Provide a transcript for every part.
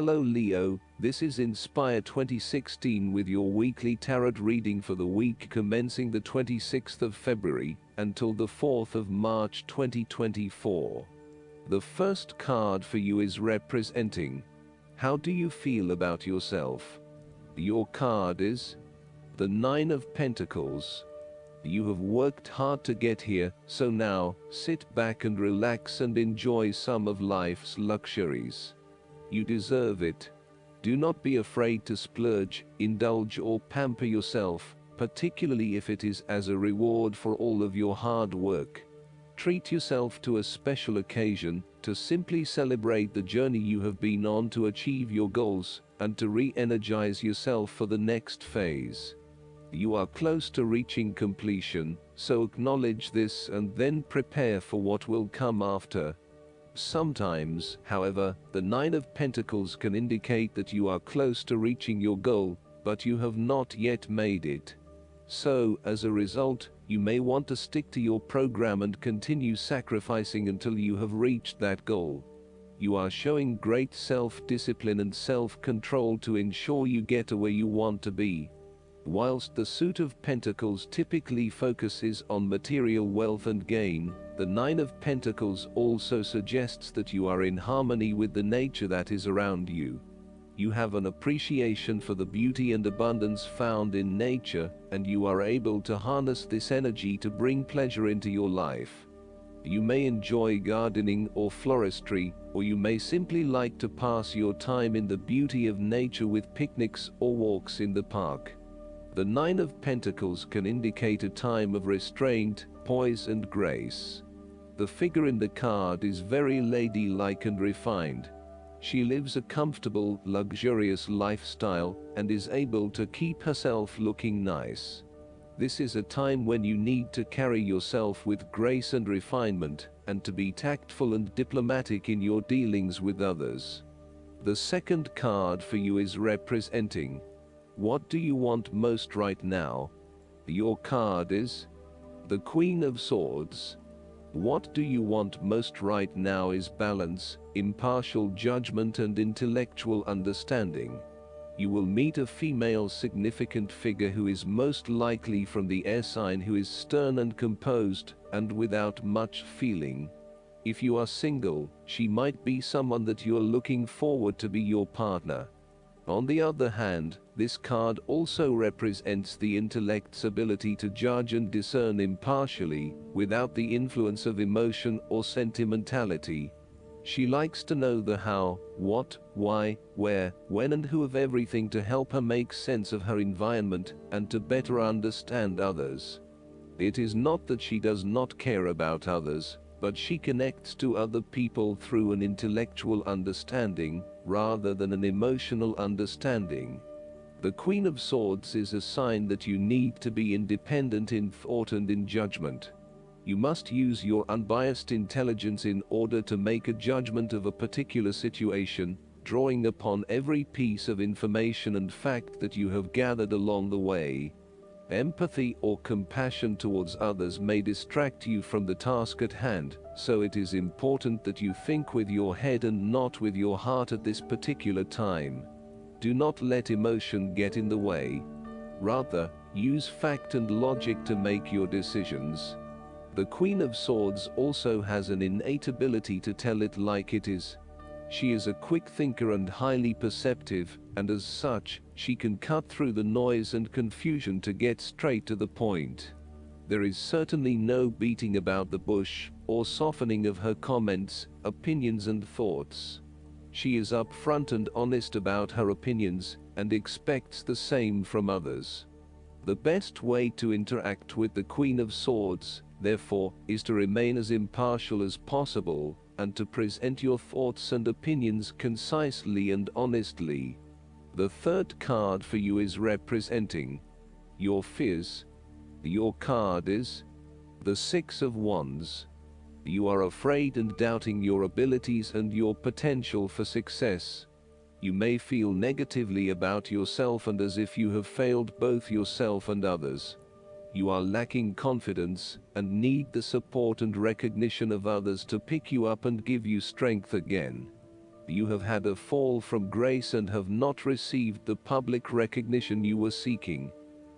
Hello Leo, this is Inspire 2016 with your weekly tarot reading for the week commencing the 26th of February until the 4th of March 2024. The first card for you is representing, how do you feel about yourself? Your card is the Nine of Pentacles. You have worked hard to get here, so now, sit back and relax and enjoy some of life's luxuries. You deserve it. Do not be afraid to splurge, indulge or pamper yourself, particularly if it is as a reward for all of your hard work. Treat yourself to a special occasion, to simply celebrate the journey you have been on to achieve your goals, and to re-energize yourself for the next phase. You are close to reaching completion, so acknowledge this and then prepare for what will come after. Sometimes, however, the Nine of Pentacles can indicate that you are close to reaching your goal, but you have not yet made it. So, as a result, you may want to stick to your program and continue sacrificing until you have reached that goal. You are showing great self-discipline and self-control to ensure you get to where you want to be. Whilst the Suit of Pentacles typically focuses on material wealth and gain, the Nine of Pentacles also suggests that you are in harmony with the nature that is around you. You have an appreciation for the beauty and abundance found in nature, and you are able to harness this energy to bring pleasure into your life. You may enjoy gardening or floristry, or you may simply like to pass your time in the beauty of nature with picnics or walks in the park. The Nine of Pentacles can indicate a time of restraint, poise and grace. The figure in the card is very ladylike and refined. She lives a comfortable, luxurious lifestyle and is able to keep herself looking nice. This is a time when you need to carry yourself with grace and refinement, and to be tactful and diplomatic in your dealings with others. The second card for you is representing, what do you want most right now? Your card is the Queen of Swords. What do you want most right now is balance, impartial judgment and intellectual understanding. You will meet a female significant figure who is most likely from the air sign, who is stern and composed, and without much feeling. If you are single, she might be someone that you are looking forward to be your partner. On the other hand, this card also represents the intellect's ability to judge and discern impartially, without the influence of emotion or sentimentality. She likes to know the how, what, why, where, when and who of everything to help her make sense of her environment and to better understand others. It is not that she does not care about others, but she connects to other people through an intellectual understanding, rather than an emotional understanding. The Queen of Swords is a sign that you need to be independent in thought and in judgment. You must use your unbiased intelligence in order to make a judgment of a particular situation, drawing upon every piece of information and fact that you have gathered along the way. Empathy or compassion towards others may distract you from the task at hand, so it is important that you think with your head and not with your heart at this particular time. Do not let emotion get in the way. Rather, use fact and logic to make your decisions. The Queen of Swords also has an innate ability to tell it like it is. She is a quick thinker and highly perceptive, and as such, she can cut through the noise and confusion to get straight to the point. There is certainly no beating about the bush, or softening of her comments, opinions and thoughts. She is upfront and honest about her opinions, and expects the same from others. The best way to interact with the Queen of Swords, therefore, is to remain as impartial as possible, and to present your thoughts and opinions concisely and honestly. The third card for you is representing your fears. Your card is the Six of Wands. You are afraid and doubting your abilities and your potential for success. You may feel negatively about yourself and as if you have failed both yourself and others. You are lacking confidence and need the support and recognition of others to pick you up and give you strength again. You have had a fall from grace and have not received the public recognition you were seeking.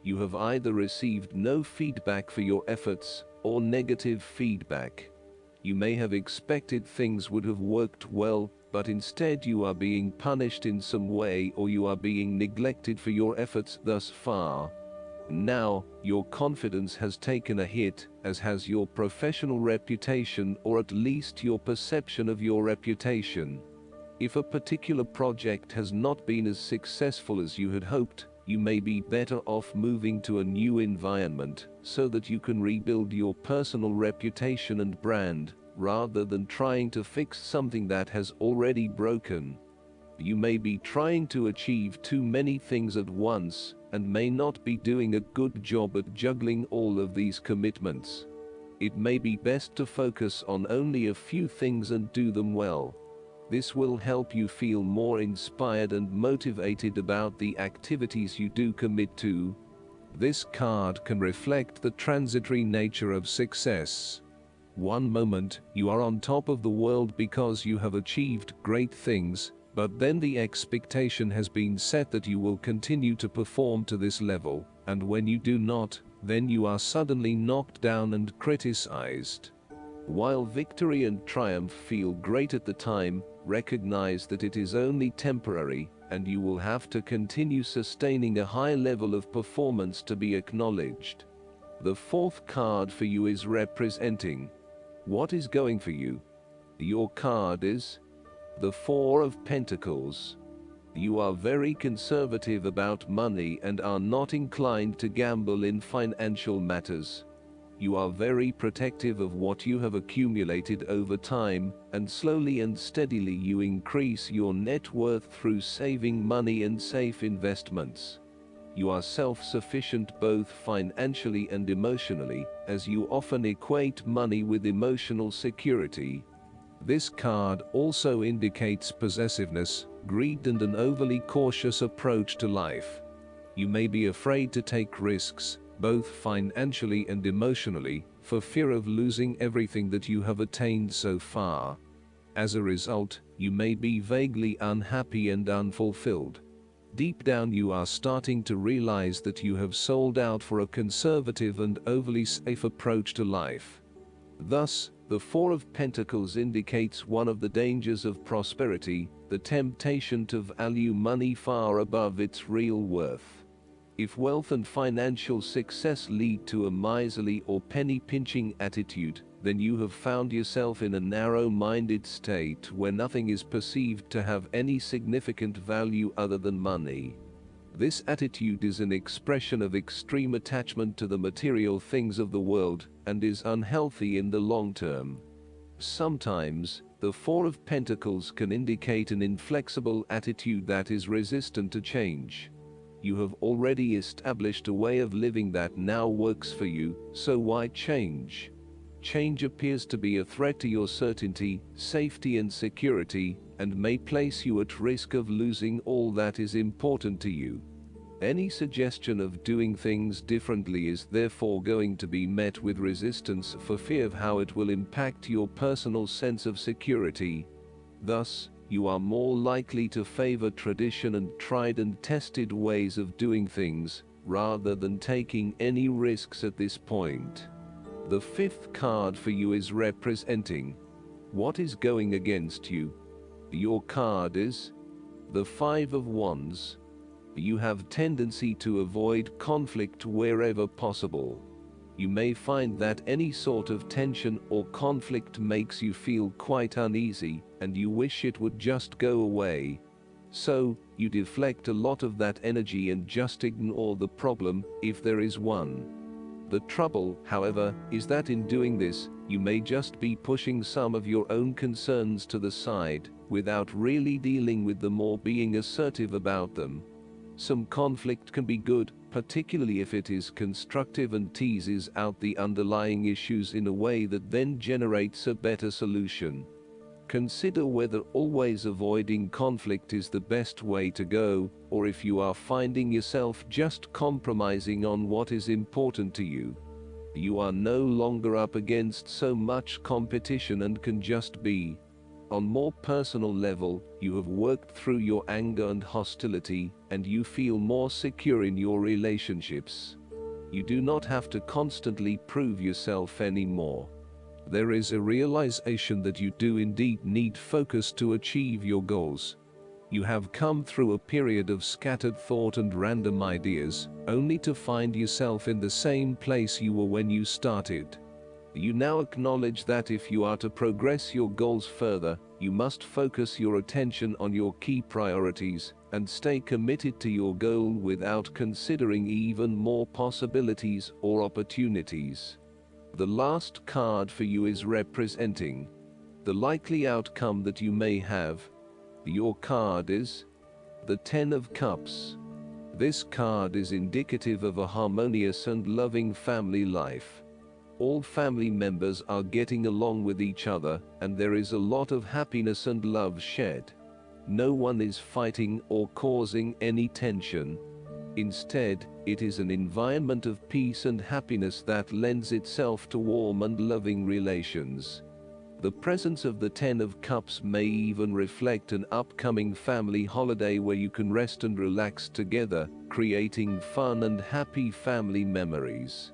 You have either received no feedback for your efforts, or negative feedback. You may have expected things would have worked well, but instead you are being punished in some way, or you are being neglected for your efforts thus far. Now, your confidence has taken a hit, as has your professional reputation, or at least your perception of your reputation. If a particular project has not been as successful as you had hoped, you may be better off moving to a new environment, so that you can rebuild your personal reputation and brand, rather than trying to fix something that has already broken. You may be trying to achieve too many things at once, and may not be doing a good job at juggling all of these commitments. It may be best to focus on only a few things and do them well. This will help you feel more inspired and motivated about the activities you do commit to. This card can reflect the transitory nature of success. One moment, you are on top of the world because you have achieved great things, but then the expectation has been set that you will continue to perform to this level, and when you do not, then you are suddenly knocked down and criticized. While victory and triumph feel great at the time, recognize that it is only temporary, and you will have to continue sustaining a high level of performance to be acknowledged. The fourth card for you is representing what is going for you. Your card is the Four of Pentacles. You are very conservative about money and are not inclined to gamble in financial matters. You are very protective of what you have accumulated over time, and slowly and steadily you increase your net worth through saving money and safe investments. You are self-sufficient both financially and emotionally, as you often equate money with emotional security. This card also indicates possessiveness, greed, and an overly cautious approach to life. You may be afraid to take risks, both financially and emotionally, for fear of losing everything that you have attained so far. As a result, you may be vaguely unhappy and unfulfilled. Deep down you are starting to realize that you have sold out for a conservative and overly safe approach to life. Thus, the Four of Pentacles indicates one of the dangers of prosperity, the temptation to value money far above its real worth. If wealth and financial success lead to a miserly or penny-pinching attitude, then you have found yourself in a narrow-minded state where nothing is perceived to have any significant value other than money. This attitude is an expression of extreme attachment to the material things of the world, and is unhealthy in the long term. Sometimes, the Four of Pentacles can indicate an inflexible attitude that is resistant to change. You have already established a way of living that now works for you, so why change? Change appears to be a threat to your certainty, safety, and security, and may place you at risk of losing all that is important to you. Any suggestion of doing things differently is therefore going to be met with resistance for fear of how it will impact your personal sense of security. Thus, you are more likely to favor tradition and tried and tested ways of doing things, rather than taking any risks at this point. The fifth card for you is representing what is going against you. Your card is the Five of Wands. You have tendency to avoid conflict wherever possible. You may find that any sort of tension or conflict makes you feel quite uneasy, and you wish it would just go away. So, you deflect a lot of that energy and just ignore the problem, if there is one. The trouble, however, is that in doing this, you may just be pushing some of your own concerns to the side, without really dealing with them or being assertive about them. Some conflict can be good, particularly if it is constructive and teases out the underlying issues in a way that then generates a better solution. Consider whether always avoiding conflict is the best way to go, or if you are finding yourself just compromising on what is important to you. You are no longer up against so much competition and can just be On more personal level, you have worked through your anger and hostility, and you feel more secure in your relationships. You do not have to constantly prove yourself anymore. There is a realization that you do indeed need focus to achieve your goals. You have come through a period of scattered thought and random ideas, only to find yourself in the same place you were when you started. You now acknowledge that if you are to progress your goals further, you must focus your attention on your key priorities and stay committed to your goal without considering even more possibilities or opportunities. The last card for you is representing the likely outcome that you may have. Your card is the Ten of Cups. This card is indicative of a harmonious and loving family life. All family members are getting along with each other, and there is a lot of happiness and love shared. No one is fighting or causing any tension. Instead, it is an environment of peace and happiness that lends itself to warm and loving relations. The presence of the Ten of Cups may even reflect an upcoming family holiday where you can rest and relax together, creating fun and happy family memories.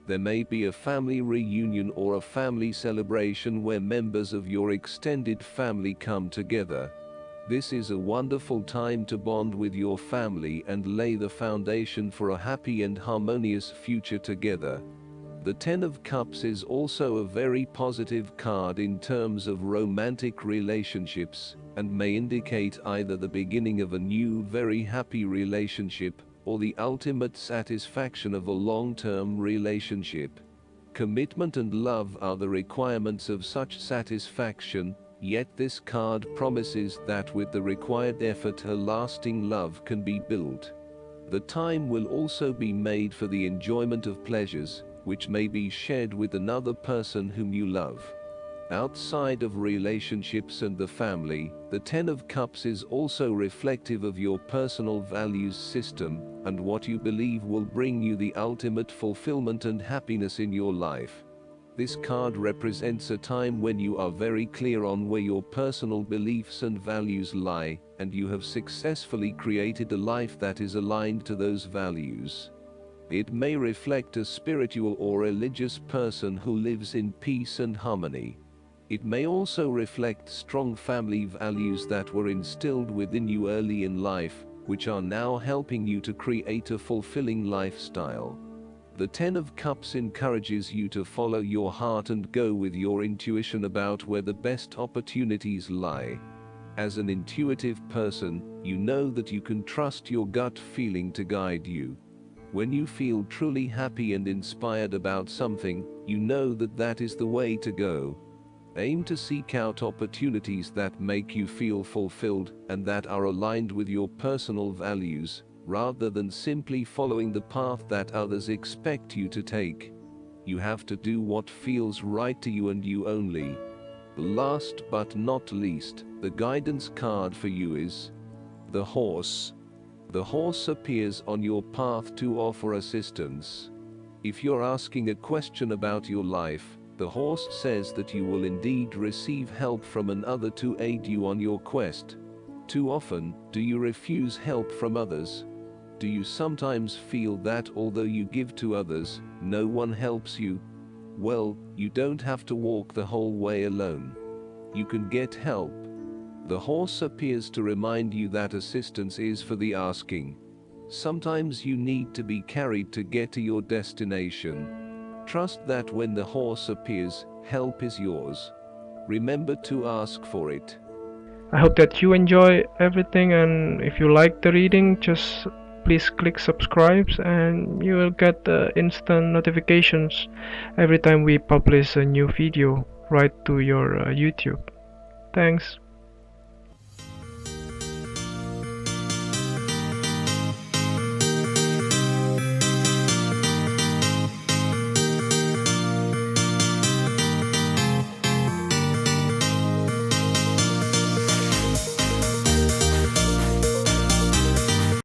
There may be a family reunion or a family celebration where members of your extended family come together. This is a wonderful time to bond with your family and lay the foundation for a happy and harmonious future together. The Ten of Cups is also a very positive card in terms of romantic relationships, and may indicate either the beginning of a new, very happy relationship, or the ultimate satisfaction of a long-term relationship. Commitment and love are the requirements of such satisfaction, yet this card promises that with the required effort a lasting love can be built. The time will also be made for the enjoyment of pleasures, which may be shared with another person whom you love. Outside of relationships and the family, the Ten of Cups is also reflective of your personal values system and what you believe will bring you the ultimate fulfillment and happiness in your life. This card represents a time when you are very clear on where your personal beliefs and values lie, and you have successfully created a life that is aligned to those values. It may reflect a spiritual or religious person who lives in peace and harmony. It may also reflect strong family values that were instilled within you early in life, which are now helping you to create a fulfilling lifestyle. The Ten of Cups encourages you to follow your heart and go with your intuition about where the best opportunities lie. As an intuitive person, you know that you can trust your gut feeling to guide you. When you feel truly happy and inspired about something, you know that that is the way to go. Aim to seek out opportunities that make you feel fulfilled and that are aligned with your personal values, rather than simply following the path that others expect you to take. You have to do what feels right to you and you only. Last but not least, the guidance card for you is the Horse. The horse appears on your path to offer assistance. If you're asking a question about your life, the horse says that you will indeed receive help from another to aid you on your quest. Too often, do you refuse help from others? Do you sometimes feel that although you give to others, no one helps you? Well, you don't have to walk the whole way alone. You can get help. The horse appears to remind you that assistance is for the asking. Sometimes you need to be carried to get to your destination. Trust that when the horse appears, help is yours. Remember to ask for it. I hope that you enjoy everything, and if you like the reading, just please click subscribe and you will get instant notifications every time we publish a new video right to your YouTube. Thanks.